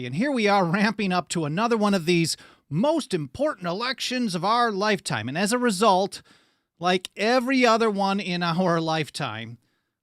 And here we are ramping up to another one of these most important elections of our lifetime. And as a result, like every other one in our lifetime,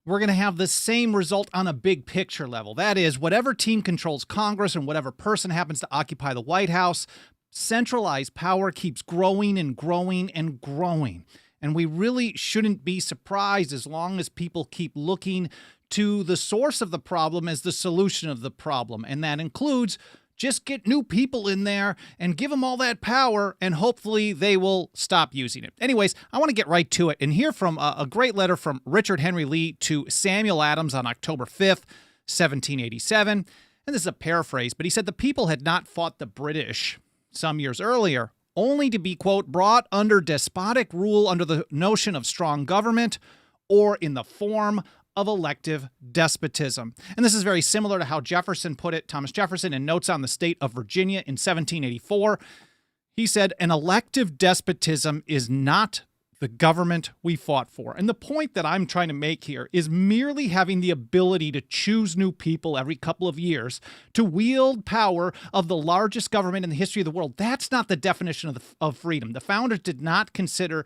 we're going to have the same result on a big picture level. That is, whatever team controls Congress and whatever person happens to occupy the White House, centralized power keeps growing and growing and growing. And we really shouldn't be surprised as long as people keep looking to the source of the problem as the solution of the problem. And that includes just get new people in there and give them all that power, and hopefully they will stop using it. Anyways, I want to get right to it and hear from a great letter from Richard Henry Lee to Samuel Adams on October 5th, 1787. And this is a paraphrase, but he said the people had not fought the British some years earlier, only to be, quote, brought under despotic rule under the notion of strong government or in the form of elective despotism. And this is very similar to how Jefferson put it, Thomas Jefferson, in Notes on the State of Virginia in 1784. He said, an elective despotism is not the government we fought for. And the point that I'm trying to make here is merely having the ability to choose new people every couple of years to wield power of the largest government in the history of the world. That's not the definition of freedom. The founders did not consider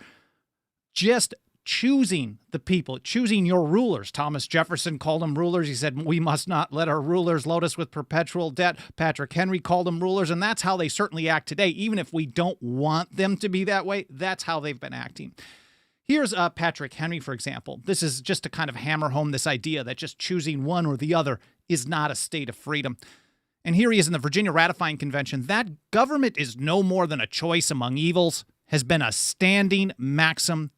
just choosing the people, choosing your rulers. Thomas Jefferson called them rulers. He said, we must not let our rulers load us with perpetual debt. Patrick Henry called them rulers, and that's how they certainly act today. Even if we don't want them to be that way, that's how they've been acting. Here's Patrick Henry, for example. This is just to kind of hammer home this idea that just choosing one or the other is not a state of freedom. And here he is in the Virginia Ratifying Convention. That government is no more than a choice among evils has been a standing maxim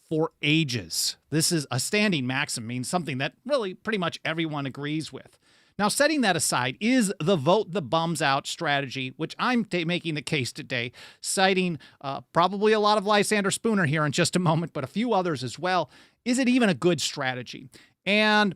for ages. This is a standing maxim, means something that really pretty much everyone agrees with. Now, setting that aside, is the vote the bums out strategy, which I'm making the case today, citing probably a lot of Lysander Spooner here in just a moment, but a few others as well. Is it even a good strategy? And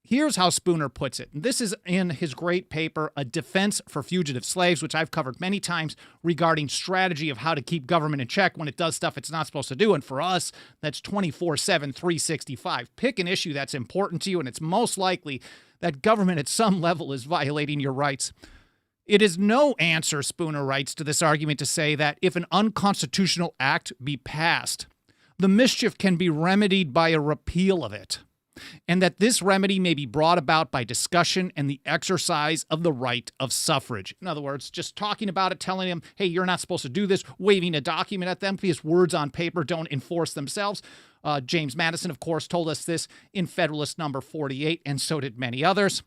here's how Spooner puts it. This is in his great paper, A Defense for Fugitive Slaves, which I've covered many times regarding strategy of how to keep government in check when it does stuff it's not supposed to do. And for us, that's 24/7, 365. Pick an issue that's important to you, and it's most likely that government at some level is violating your rights. It is no answer, Spooner writes, to this argument to say that if an unconstitutional act be passed, the mischief can be remedied by a repeal of it, and that this remedy may be brought about by discussion and the exercise of the right of suffrage. In other words, just talking about it, telling them, hey, you're not supposed to do this, waving a document at them because words on paper don't enforce themselves. James Madison, of course, told us this in Federalist number 48, and so did many others.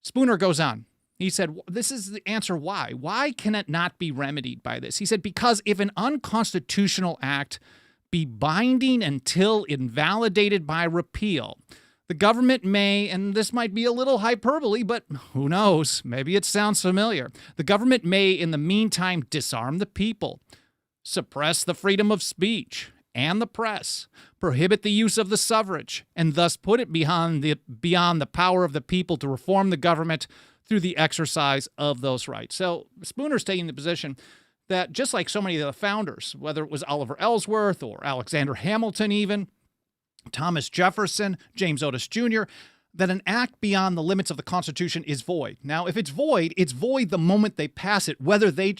Spooner goes on. He said, this is the answer why. Why can it not be remedied by this? He said, because if an unconstitutional act be binding until invalidated by repeal, the government may, and this might be a little hyperbole, but who knows, maybe it sounds familiar. The government may, in the meantime, disarm the people, suppress the freedom of speech and the press, prohibit the use of the suffrage, and thus put it beyond the power of the people to reform the government through the exercise of those rights. So Spooner's taking the position that just like so many of the founders, whether it was Oliver Ellsworth or Alexander Hamilton even, Thomas Jefferson, James Otis Jr., that an act beyond the limits of the Constitution is void. Now, if it's void the moment they pass it, whether they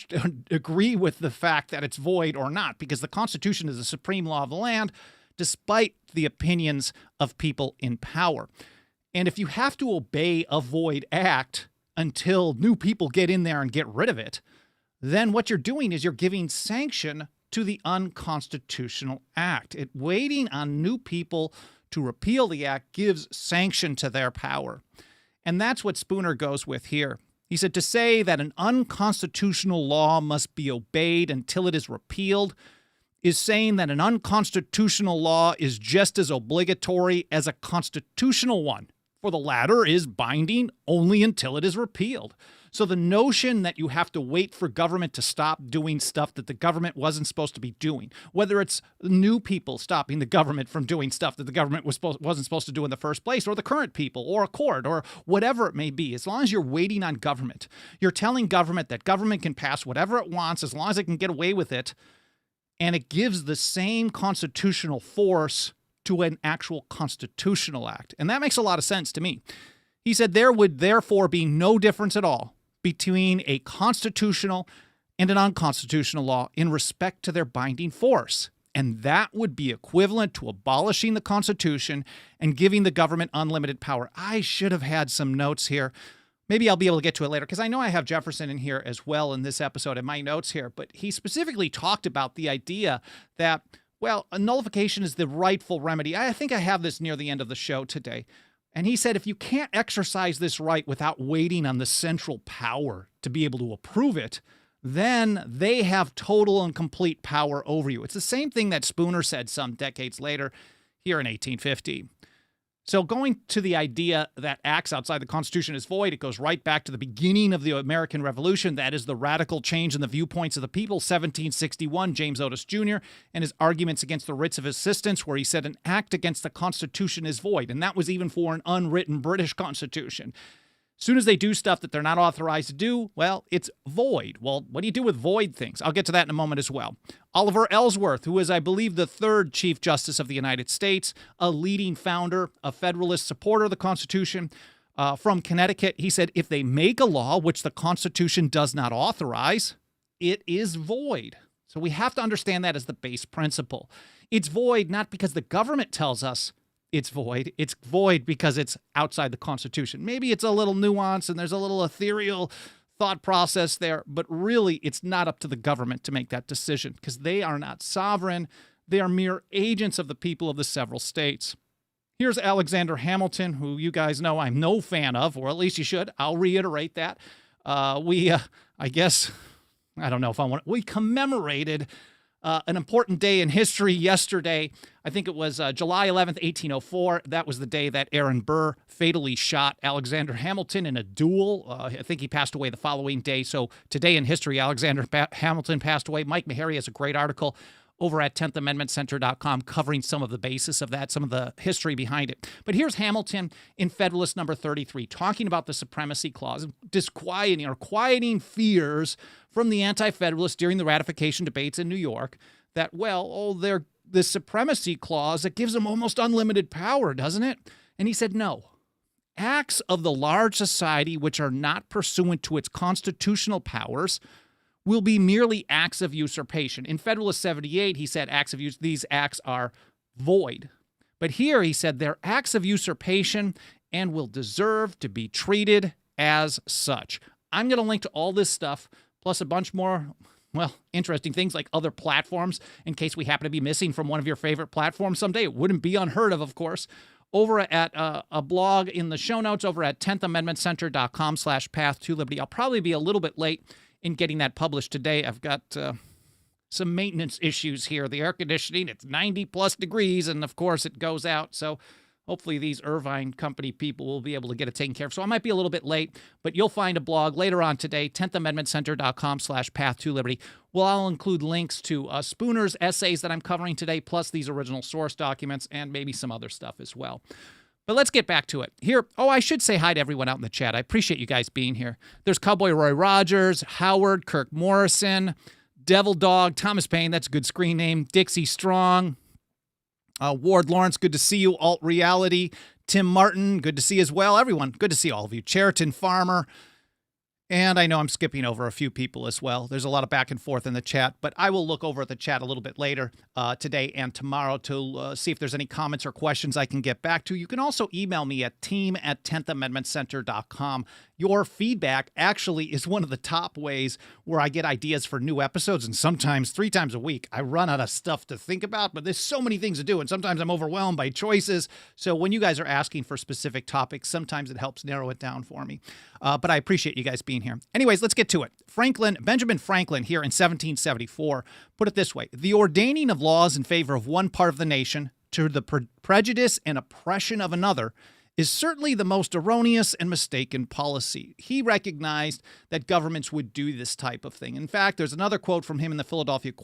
agree with the fact that it's void or not, because the Constitution is the supreme law of the land, despite the opinions of people in power. And if you have to obey a void act until new people get in there and get rid of it, then what you're doing is you're giving sanction to the unconstitutional act. Waiting on new people to repeal the act gives sanction to their power. And that's what Spooner goes with here. He said, to say that an unconstitutional law must be obeyed until it is repealed is saying that an unconstitutional law is just as obligatory as a constitutional one, for the latter is binding only until it is repealed. So the notion that you have to wait for government to stop doing stuff that the government wasn't supposed to be doing, whether it's new people stopping the government from doing stuff that the government wasn't supposed to do in the first place, or the current people, or a court, or whatever it may be, as long as you're waiting on government, you're telling government that government can pass whatever it wants as long as it can get away with it, and it gives the same constitutional force to an actual constitutional act. And that makes a lot of sense to me. He said there would therefore be no difference at all between a constitutional and an unconstitutional law in respect to their binding force. And that would be equivalent to abolishing the Constitution and giving the government unlimited power. I should have had some notes here. Maybe I'll be able to get to it later, because I know I have Jefferson in here as well in this episode in my notes here. But he specifically talked about the idea that, well, a nullification is the rightful remedy. I think I have this near the end of the show today. And he said if you can't exercise this right without waiting on the central power to be able to approve it, then they have total and complete power over you. It's the same thing that Spooner said some decades later here in 1850. So going to the idea that acts outside the Constitution is void, it goes right back to the beginning of the American Revolution. That is the radical change in the viewpoints of the people, 1761, James Otis Jr., and his arguments against the writs of assistance, where he said an act against the Constitution is void. And that was even for an unwritten British Constitution. As soon as they do stuff that they're not authorized to do, well, it's void. Well, what do you do with void things? I'll get to that in a moment as well. Oliver Ellsworth, who is, I believe, the third Chief Justice of the United States, a leading founder, a Federalist supporter of the Constitution, from Connecticut, he said, if they make a law which the Constitution does not authorize, it is void. So we have to understand that as the base principle. It's void not because the government tells us it's void. It's void because it's outside the Constitution. Maybe it's a little nuance and there's a little ethereal thought process there, but really it's not up to the government to make that decision because they are not sovereign. They are mere agents of the people of the several states. Here's Alexander Hamilton, who you guys know I'm no fan of, or at least you should. I'll reiterate that. I don't know if I want to. We commemorated an important day in history yesterday. I think it was July 11th, 1804. That was the day that Aaron Burr fatally shot Alexander Hamilton in a duel. I think he passed away the following day. So today in history, Alexander Hamilton passed away. Mike Meharry has a great article over at 10thamendmentcenter.com covering some of the basis of that, some of the history behind it. But here's Hamilton in Federalist number 33, talking about the Supremacy Clause, disquieting or quieting fears from the Anti-Federalists during the ratification debates in New York that, this Supremacy Clause, it gives them almost unlimited power, doesn't it? And he said, no. Acts of the large society which are not pursuant to its constitutional powers will be merely acts of usurpation. In Federalist 78, he said these acts are void. But here he said they're acts of usurpation and will deserve to be treated as such. I'm going to link to all this stuff, plus a bunch more, interesting things like other platforms in case we happen to be missing from one of your favorite platforms someday. It wouldn't be unheard of course, over at a blog in the show notes over at 10thamendmentcenter.com/path-to-liberty. I'll probably be a little bit late in getting that published today. I've got some maintenance issues here. The air conditioning, it's 90 plus degrees, and of course it goes out. So hopefully these Irvine Company people will be able to get it taken care of. So I might be a little bit late, but you'll find a blog later on today, 10thamendmentcenter.com/path-to-liberty. Well, I'll include links to Spooner's essays that I'm covering today, plus these original source documents and maybe some other stuff as well. But let's get back to it. Here, I should say hi to everyone out in the chat. I appreciate you guys being here. There's Cowboy Roy Rogers, Howard, Kirk Morrison, Devil Dog, Thomas Payne, that's a good screen name, Dixie Strong, Ward Lawrence, good to see you, Alt Reality, Tim Martin, good to see you as well. Everyone, good to see all of you. Cheriton Farmer, and I know I'm skipping over a few people as well. There's a lot of back and forth in the chat, but I will look over at the chat a little bit later today and tomorrow to see if there's any comments or questions I can get back to. You can also email me at team@10thamendmentcenter.com. Your feedback actually is one of the top ways where I get ideas for new episodes, and sometimes 3 times a week. I run out of stuff to think about, but there's so many things to do, and sometimes I'm overwhelmed by choices. So when you guys are asking for specific topics, sometimes it helps narrow it down for me. But I appreciate you guys being here. Anyways, let's get to it. Benjamin Franklin here in 1774 put it this way: the ordaining of laws in favor of one part of the nation to the prejudice and oppression of another is certainly the most erroneous and mistaken policy. He recognized that governments would do this type of thing. In fact, there's another quote from him in the Philadelphia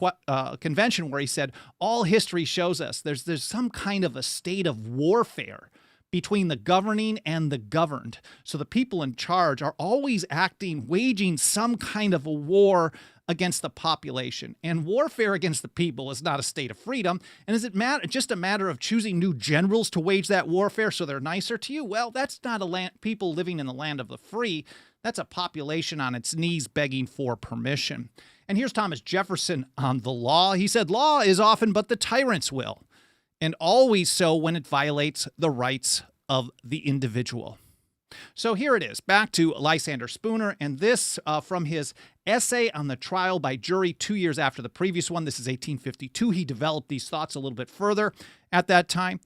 Convention where he said, all history shows us there's some kind of a state of warfare between the governing and the governed. So the people in charge are always waging some kind of a war against the population. And warfare against the people is not a state of freedom. And is it just a matter of choosing new generals to wage that warfare so they're nicer to you? Well, that's not people living in the land of the free. That's a population on its knees begging for permission. And here's Thomas Jefferson on the law. He said, "Law is often but the tyrant's will, and always so when it violates the rights of the individual." So here it is, back to Lysander Spooner, and this from his essay on the trial by jury 2 years after the previous one. This is 1852. He developed these thoughts a little bit further at that time.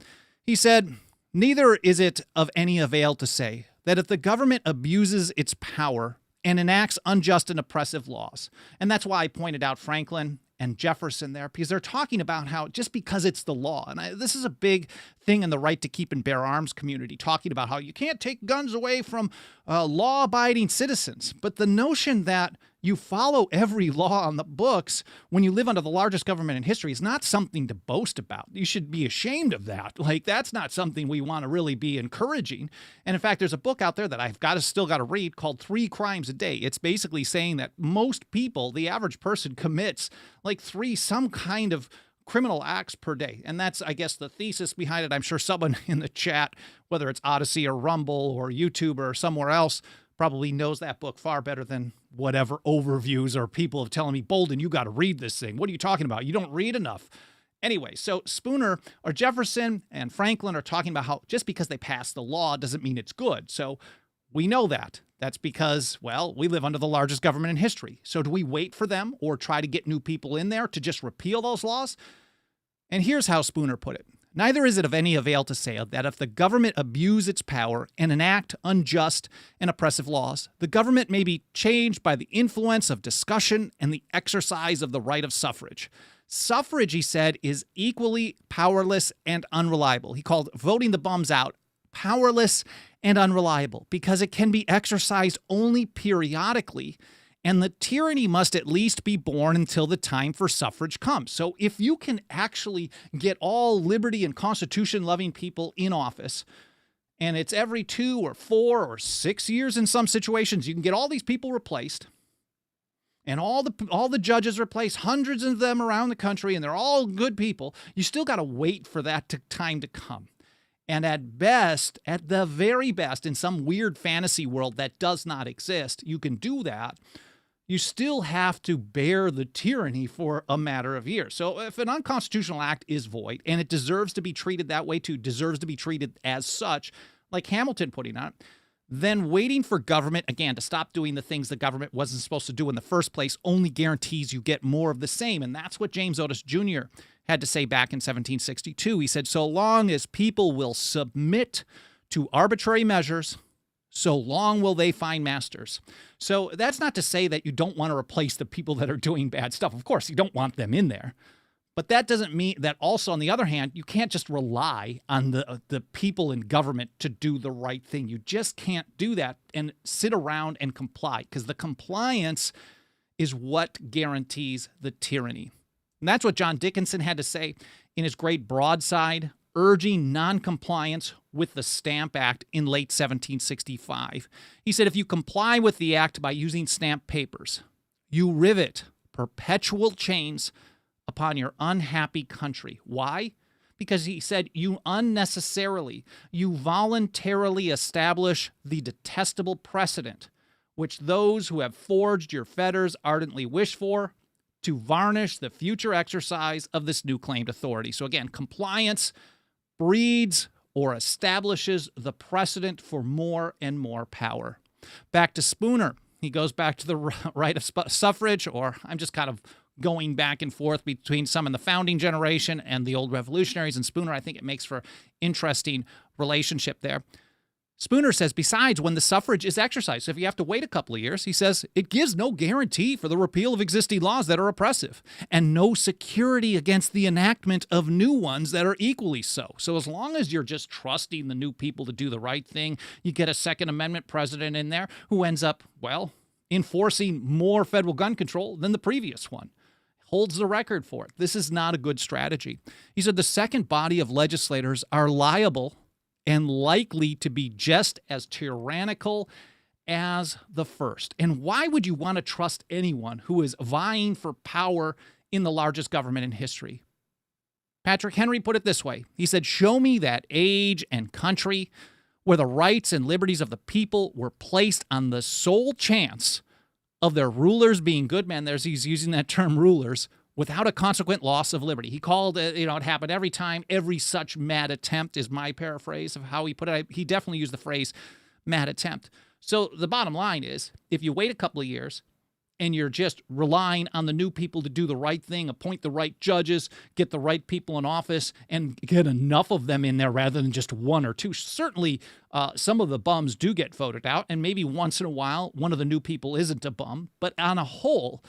He said, "Neither is it of any avail to say that if the government abuses its power and enacts unjust and oppressive laws," and that's why I pointed out Franklin and Jefferson there, because they're talking about how just because it's the law, and this is a big thing in the right to keep and bear arms community, talking about how you can't take guns away from law-abiding citizens. But the notion that you follow every law on the books when you live under the largest government in history is not something to boast about. You should be ashamed of that. Like, that's not something we want to really be encouraging. And in fact, there's a book out there that I've still got to read called 3 Crimes a Day. It's basically saying that most people, the average person, commits like some kind of criminal acts per day. And that's, I guess, the thesis behind it. I'm sure someone in the chat, whether it's Odyssey or Rumble or YouTube or somewhere else, probably knows that book far better than whatever overviews or people have telling me, "Bolden, you got to read this thing. What are you talking about? You don't read enough." Anyway, so Spooner or Jefferson and Franklin are talking about how just because they passed the law doesn't mean it's good. So we know that. That's because, well, we live under the largest government in history. So do we wait for them or try to get new people in there to just repeal those laws? And here's how Spooner put it. "Neither is it of any avail to say that if the government abuse its power and enact unjust and oppressive laws, the government may be changed by the influence of discussion and the exercise of the right of suffrage. Suffrage," he said, "is equally powerless and unreliable." He called voting the bums out powerless and unreliable because it can be exercised only periodically, and the tyranny must at least be borne until the time for suffrage comes. So if you can actually get all liberty and constitution-loving people in office, and it's every 2 or 4 or 6 years in some situations, you can get all these people replaced, and all the judges replaced, hundreds of them around the country, and they're all good people. You still got to wait for that time to come. And at best, at the very best, in some weird fantasy world that does not exist, you can do that. You still have to bear the tyranny for a matter of years. So if an unconstitutional act is void, and it deserves to be treated that way too, deserves to be treated as such, like Hamilton putting on, then waiting for government, again, to stop doing the things the government wasn't supposed to do in the first place only guarantees you get more of the same. And that's what James Otis Jr. had to say back in 1762. He said, "So long as people will submit to arbitrary measures, so long will they find masters." So that's not to say that you don't want to replace the people that are doing bad stuff. Of course, you don't want them in there. But that doesn't mean that also, on the other hand, you can't just rely on the people in government to do the right thing. You just can't do that and sit around and comply, because the compliance is what guarantees the tyranny. And that's what John Dickinson had to say in his great broadside urging noncompliance with the Stamp Act in late 1765. He said, "If you comply with the act by using stamped papers, you rivet perpetual chains upon your unhappy country." Why? Because he said, you voluntarily establish the detestable precedent which those who have forged your fetters ardently wish for, to varnish the future exercise of this new claimed authority. So again, compliance breeds or establishes the precedent for more and more power. Back to Spooner. He goes back to the right of suffrage, or I'm just kind of going back and forth between some in the founding generation and the old revolutionaries and Spooner. I think it makes for interesting relationship there. Spooner says, besides, when the suffrage is exercised, so if you have to wait a couple of years, he says, it gives no guarantee for the repeal of existing laws that are oppressive, and no security against the enactment of new ones that are equally so. So as long as you're just trusting the new people to do the right thing, you get a Second Amendment president in there who ends up, well, enforcing more federal gun control than the previous one. Holds the record for it. This is not a good strategy. He said the second body of legislators are liable and likely to be just as tyrannical as the first. And why would you want to trust anyone who is vying for power in the largest government in history? Patrick Henry put it this way. He said, "Show me that age and country where the rights and liberties of the people were placed on the sole chance of their rulers being good men." He's using that term rulers, without a consequent loss of liberty. He called it, it happened every time. Every such mad attempt is my paraphrase of how he put it. He definitely used the phrase mad attempt. So the bottom line is, if you wait a couple of years and you're just relying on the new people to do the right thing, appoint the right judges, get the right people in office, and get enough of them in there rather than just one or two. Certainly, some of the bums do get voted out, and maybe once in a while, one of the new people isn't a bum. But on a whole,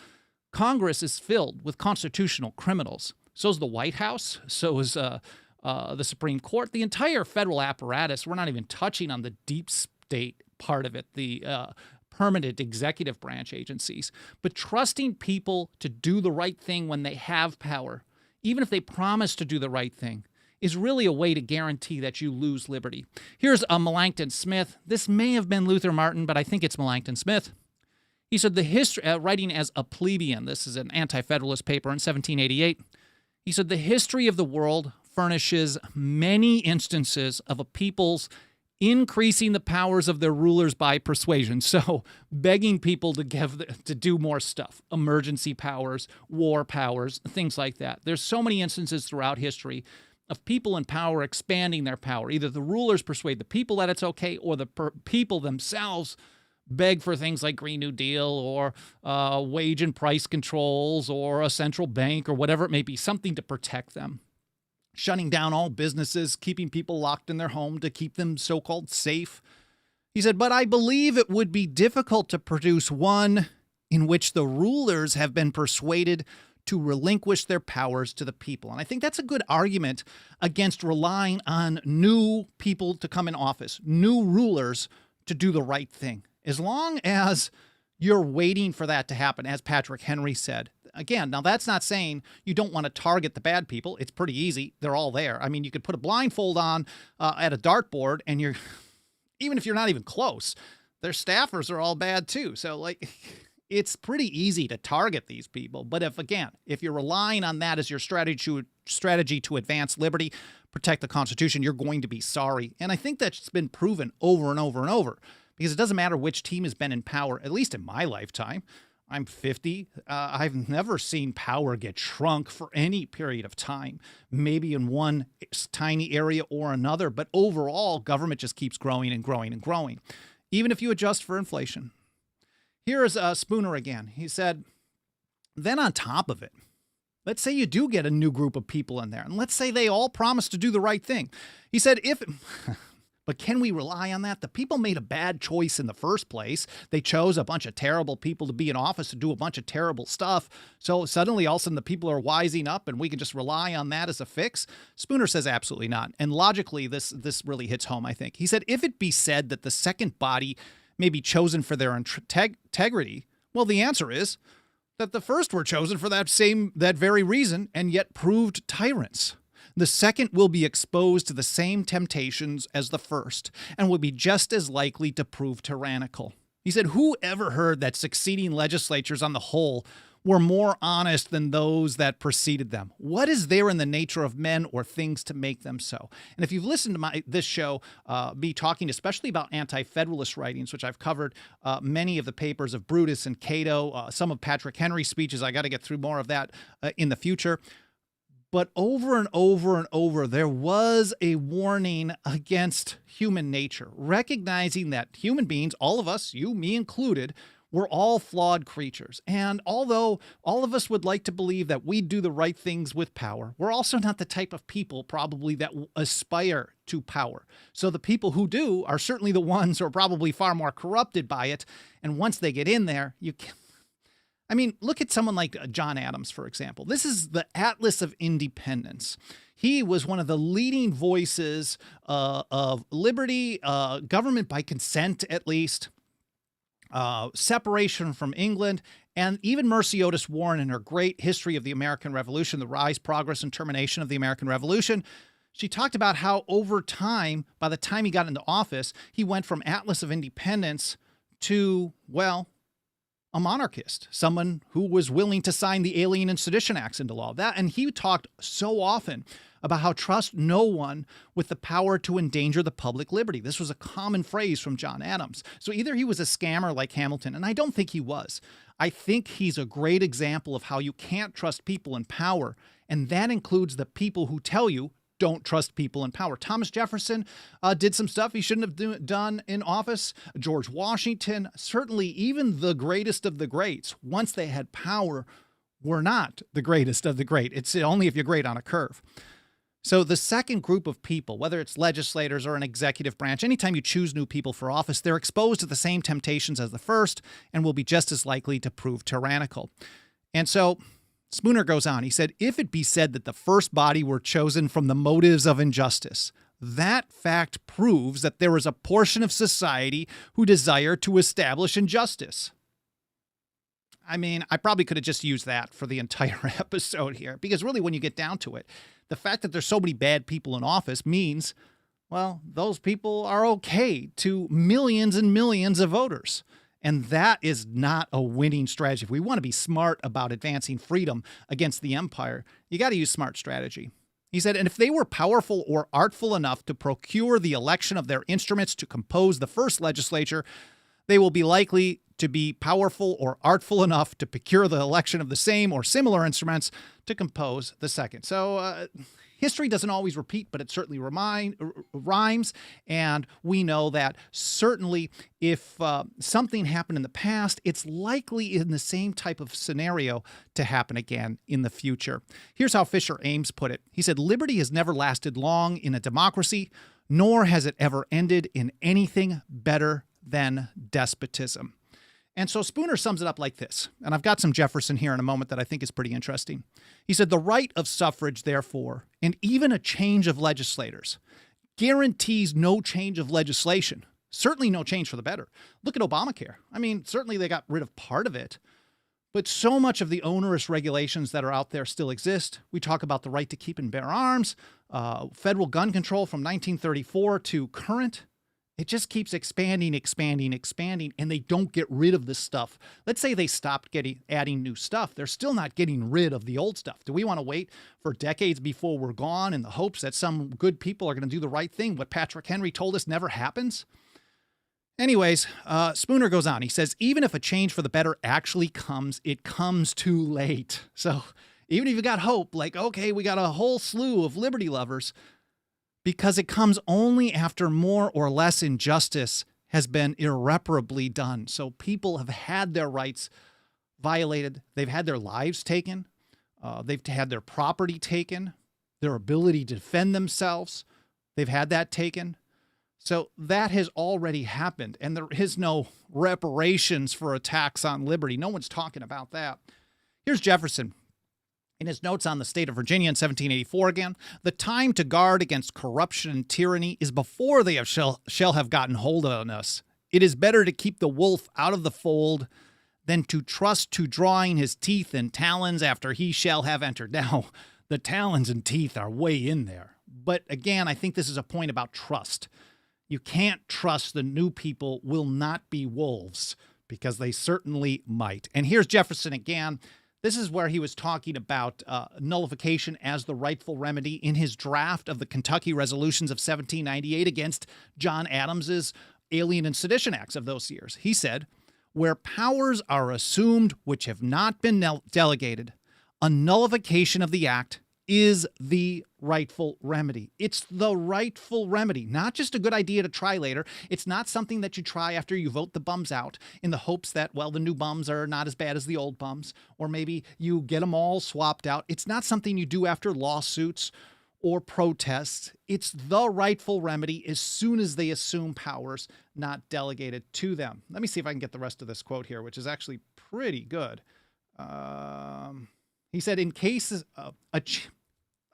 Congress is filled with constitutional criminals. So is the White House. So is the Supreme Court. The entire federal apparatus. We're not even touching on the deep state part of it, the permanent executive branch agencies. But trusting people to do the right thing when they have power, even if they promise to do the right thing, is really a way to guarantee that you lose liberty. Here's Melancton Smith. This may have been Luther Martin, but I think it's Melancton Smith. He said, the history, writing as a plebeian, this is an anti-federalist paper in 1788, he said, the history of the world furnishes many instances of a people's increasing the powers of their rulers by persuasion. So begging people to do more stuff, emergency powers, war powers, things like that. There's so many instances throughout history of people in power expanding their power. Either the rulers persuade the people that it's okay, or the people themselves beg for things like Green New Deal or wage and price controls or a central bank or whatever it may be, something to protect them. Shutting down all businesses, keeping people locked in their home to keep them so-called safe. He said, but I believe it would be difficult to produce one in which the rulers have been persuaded to relinquish their powers to the people. And I think that's a good argument against relying on new people to come in office, new rulers to do the right thing. As long as you're waiting for that to happen, as Patrick Henry said. Again, now that's not saying you don't want to target the bad people. It's pretty easy. They're all there. I mean, you could put a blindfold on at a dartboard, and you're, even if you're not even close, their staffers are all bad too. So, like, it's pretty easy to target these people. But if you're relying on that as your strategy to advance liberty, protect the Constitution, you're going to be sorry. And I think that's been proven over and over and over, because it doesn't matter which team has been in power, at least in my lifetime. I'm 50. I've never seen power get shrunk for any period of time, maybe in one tiny area or another. But overall, government just keeps growing and growing and growing, even if you adjust for inflation. Here is Spooner again. He said, then on top of it, let's say you do get a new group of people in there, and let's say they all promise to do the right thing. He said, but can we rely on that? The people made a bad choice in the first place. They chose a bunch of terrible people to be in office to do a bunch of terrible stuff. So suddenly, all of a sudden, the people are wising up and we can just rely on that as a fix? Spooner says absolutely not. And logically, this really hits home, I think. He said, if it be said that the second body may be chosen for their integrity, well, the answer is that the first were chosen for that very reason and yet proved tyrants. The second will be exposed to the same temptations as the first and will be just as likely to prove tyrannical. He said, who ever heard that succeeding legislatures on the whole were more honest than those that preceded them? What is there in the nature of men or things to make them so? And if you've listened to this show, me talking especially about anti-federalist writings, which I've covered many of the papers of Brutus and Cato, some of Patrick Henry's speeches, I got to get through more of that in the future. But over and over and over, there was a warning against human nature, recognizing that human beings, all of us, you, me included, we're all flawed creatures. And although all of us would like to believe that we do the right things with power, we're also not the type of people probably that aspire to power. So the people who do are certainly the ones who are probably far more corrupted by it. And once they get in there, look at someone like John Adams, for example. This is the Atlas of Independence. He was one of the leading voices of liberty, government by consent, at least, separation from England, and even Mercy Otis Warren in her great History of the American Revolution, The Rise, Progress, and Termination of the American Revolution. She talked about how over time, by the time he got into office, he went from Atlas of Independence to, well, a monarchist, someone who was willing to sign the Alien and Sedition Acts into law. And he talked so often about how trust no one with the power to endanger the public liberty. This was a common phrase from John Adams. So either he was a scammer like Hamilton, and I don't think he was. I think he's a great example of how you can't trust people in power, and that includes the people who tell you don't trust people in power. Thomas Jefferson did some stuff he shouldn't have done in office. George Washington, certainly even the greatest of the greats, once they had power, were not the greatest of the great. It's only if you're great on a curve. So the second group of people, whether it's legislators or an executive branch, anytime you choose new people for office, they're exposed to the same temptations as the first and will be just as likely to prove tyrannical. And so Spooner goes on. He said, if it be said that the first body were chosen from the motives of injustice, that fact proves that there is a portion of society who desire to establish injustice. I mean, I probably could have just used that for the entire episode here, because really when you get down to it, the fact that there's so many bad people in office means, well, those people are okay to millions and millions of voters. And that is not a winning strategy. If we want to be smart about advancing freedom against the empire, you got to use smart strategy. He said, and if they were powerful or artful enough to procure the election of their instruments to compose the first legislature, they will be likely to be powerful or artful enough to procure the election of the same or similar instruments to compose the second. So history doesn't always repeat, but it certainly rhymes. And we know that certainly if something happened in the past, it's likely in the same type of scenario to happen again in the future. Here's how Fisher Ames put it. He said, liberty has never lasted long in a democracy, nor has it ever ended in anything better than despotism. And so Spooner sums it up like this, and I've got some Jefferson here in a moment that I think is pretty interesting. He said, the right of suffrage, therefore, and even a change of legislators, guarantees no change of legislation, certainly no change for the better. Look at Obamacare. I mean, certainly they got rid of part of it, but so much of the onerous regulations that are out there still exist. We talk about the right to keep and bear arms, federal gun control from 1934 to current. It just keeps expanding, and they don't get rid of this stuff. Let's say they stopped adding new stuff. They're still not getting rid of the old stuff. Do we want to wait for decades before we're gone in the hopes that some good people are going to do the right thing? What Patrick Henry told us never happens? Anyways, Spooner goes on. He says, even if a change for the better actually comes, it comes too late. So even if you got hope, like, okay, we got a whole slew of liberty lovers, because it comes only after more or less injustice has been irreparably done. So people have had their rights violated. They've had their lives taken. They've had their property taken, their ability to defend themselves. They've had that taken. So that has already happened. And there is no reparations for attacks on liberty. No one's talking about that. Here's Jefferson. In his notes on the state of Virginia in 1784 again, the time to guard against corruption and tyranny is before they shall have gotten hold on us. It is better to keep the wolf out of the fold than to trust to drawing his teeth and talons after he shall have entered. Now, the talons and teeth are way in there. But again, I think this is a point about trust. You can't trust the new people will not be wolves, because they certainly might. And here's Jefferson again. This is where he was talking about nullification as the rightful remedy in his draft of the Kentucky resolutions of 1798 against John Adams's Alien and Sedition Acts of those years. He said, where powers are assumed which have not been delegated, a nullification of the act is the rightful remedy. It's the rightful remedy, not just a good idea to try later. It's not something that you try after you vote the bums out in the hopes that, well, the new bums are not as bad as the old bums, or maybe you get them all swapped out. It's not something you do after lawsuits or protests. It's the rightful remedy as soon as they assume powers not delegated to them. Let me see if I can get the rest of this quote here, which is actually pretty good. He said, in cases of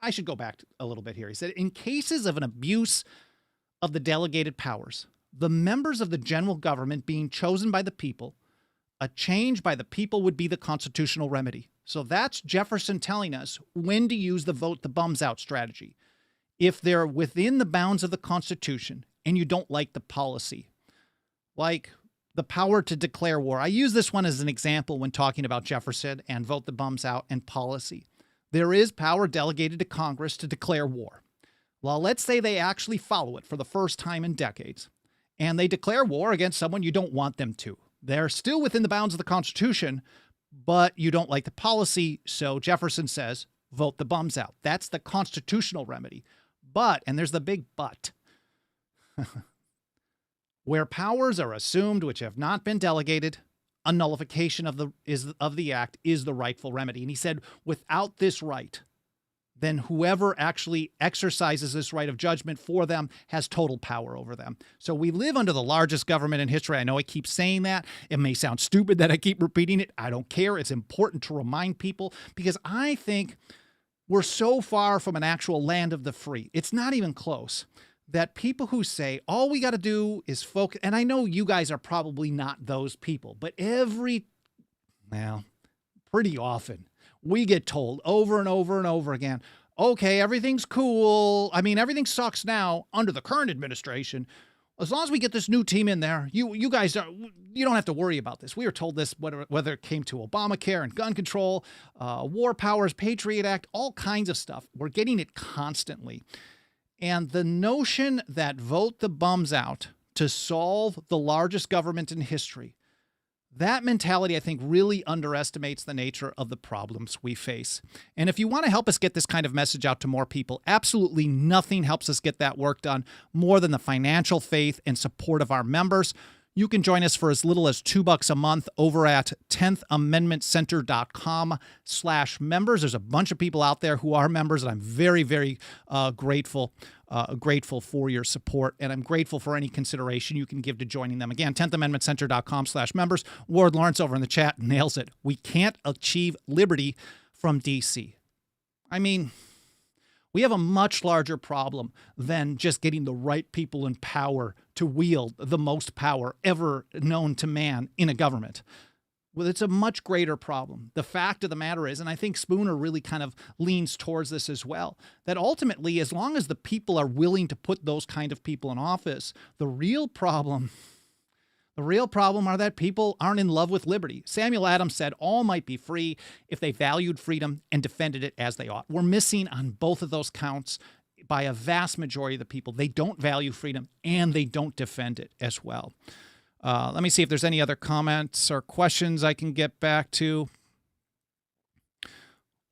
I should go back a little bit here. He said, in cases of an abuse of the delegated powers, the members of the general government being chosen by the people, a change by the people would be the constitutional remedy. So that's Jefferson telling us when to use the vote the bums out strategy. if they're within the bounds of the Constitution and you don't like the policy, like the power to declare war. I use this one as an example when talking about Jefferson and vote the bums out and policy. There is power delegated to Congress to declare war. Well, let's say they actually follow it for the first time in decades, and they declare war against someone you don't want them to. They're still within the bounds of the Constitution, but you don't like the policy, so Jefferson says, vote the bums out. That's the constitutional remedy. But, and there's the big but, where powers are assumed which have not been delegated, a nullification of the act is the rightful remedy. And he said, without this right, then whoever actually exercises this right of judgment for them has total power over them. So we live under the largest government in history. I know I keep saying that. It may sound stupid that I keep repeating it. I don't care. It's important to remind people because I think we're so far from an actual land of the free. It's not even close. That people who say all we got to do is focus, and I know you guys are probably not those people, but pretty often we get told over and over and over again, okay, everything's cool. I mean, everything sucks now under the current administration. As long as we get this new team in there, you guys you don't have to worry about this. We were told this whether it came to Obamacare and gun control, war powers, Patriot Act, all kinds of stuff. We're getting it constantly. And the notion that vote the bums out to solve the largest government in history, that mentality, I think, really underestimates the nature of the problems we face. And if you want to help us get this kind of message out to more people, absolutely nothing helps us get that work done more than the financial faith and support of our members. You can join us for as little as $2 a month over at 10thamendmentcenter.com/members. There's a bunch of people out there who are members, and I'm very, very grateful for your support, and I'm grateful for any consideration you can give to joining them. Again, 10thamendmentcenter.com/members. Ward Lawrence over in the chat nails it. We can't achieve liberty from D.C. I mean, we have a much larger problem than just getting the right people in power to wield the most power ever known to man in a government. Well, it's a much greater problem. The fact of the matter is, and I think Spooner really kind of leans towards this as well, that ultimately, as long as the people are willing to put those kind of people in office, the real problem are that people aren't in love with liberty. Samuel Adams said all might be free if they valued freedom and defended it as they ought. We're missing on both of those counts by a vast majority of the people. They don't value freedom and they don't defend it as well. Let me see if there's any other comments or questions I can get back to.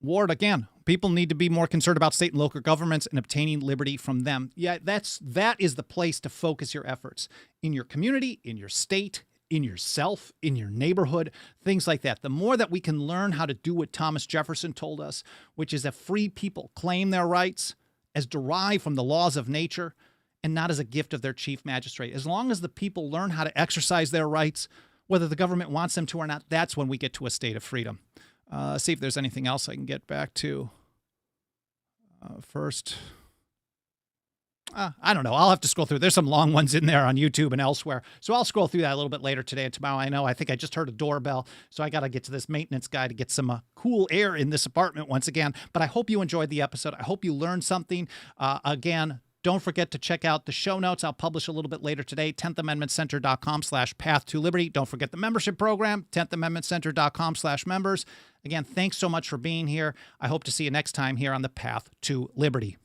Ward, again, people need to be more concerned about state and local governments and obtaining liberty from them. Yeah, that is the place to focus your efforts in your community, in your state, in yourself, in your neighborhood, things like that. The more that we can learn how to do what Thomas Jefferson told us, which is that free people claim their rights as derived from the laws of nature and not as a gift of their chief magistrate. As long as the people learn how to exercise their rights, whether the government wants them to or not, that's when we get to a state of freedom. See if there's anything else I can get back to. First, I don't know. I'll have to scroll through. There's some long ones in there on YouTube and elsewhere. So I'll scroll through that a little bit later today and tomorrow. I think I just heard a doorbell, so I got to get to this maintenance guy to get some cool air in this apartment once again. But I hope you enjoyed the episode. I hope you learned something. Again, don't forget to check out the show notes. I'll publish a little bit later today, 10thamendmentcenter.com/path-to-liberty. Don't forget the membership program, 10thamendmentcenter.com/members. Again, thanks so much for being here. I hope to see you next time here on the Path to Liberty.